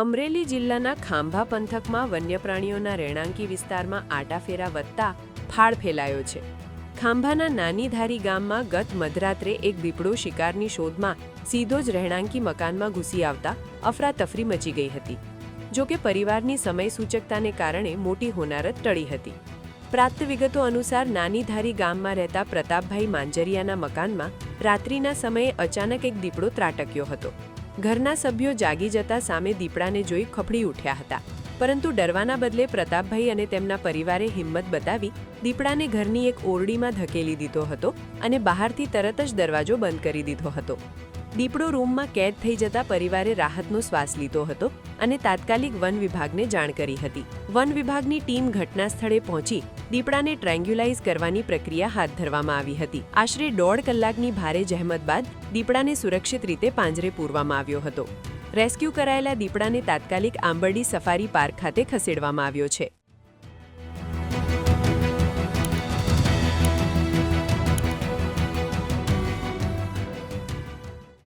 અમરેલી જિલ્લાના ખાંભા પંથકમાં વન્યપ્રાણીઓના રહેણાંકી વિસ્તારમાં આટાફેરા વધતા ફાળ ફેલાયો છે. ખાંભાના નાનીધારી ગામમાં ગત મધરાત્રે એક દીપડો શિકારની શોધમાં સીધો જ રહેણાંકી મકાનમાં ઘૂસી આવતા અફરાતફરી મચી ગઈ હતી. જોકે પરિવારની સમય સૂચકતાને કારણે મોટી હોનારત ટળી હતી. પ્રાપ્ત વિગતો અનુસાર નાનીધારી ગામમાં રહેતા પ્રતાપભાઈ માંજરિયાના મકાનમાં રાત્રિના સમયે અચાનક એક દીપડો ત્રાટક્યો હતો. ઘરના સભ્યો જાગી જતા સામે દીપડાને જોઈ ખફડી ઉઠ્યા હતા. પરંતુ ડરવાના બદલે પ્રતાપભાઈ અને તેમના પરિવારે હિંમત બતાવી દીપડાને ઘરની એક ઓરડીમાં ધકેલી દીધો હતો અને બહારથી તરત જ દરવાજો બંધ કરી દીધો હતો. દીપડો રૂમમાં કેદ થઈ જતા પરિવારે રાહતનો શ્વાસ લીધો હતો અને તાત્કાલિક વન વિભાગને જાણ કરી હતી. વન વિભાગની ટીમ ઘટના સ્થળે પહોંચી દીપડાને ટ્રેન્ગ્યુલાઇઝ કરવાની પ્રક્રિયા હાથ ધરવામાં આવી હતી. આશરે 1.5 કલાકની ભારે જહેમત બાદ દીપડાને સુરક્ષિત રીતે પાંજરે પૂરવામાં આવ્યો હતો. રેસ્ક્યુ કરાયેલા દીપડાને તાત્કાલિક આંબરડી સફારી પાર્ક ખાતે ખસેડવામાં આવ્યો છે.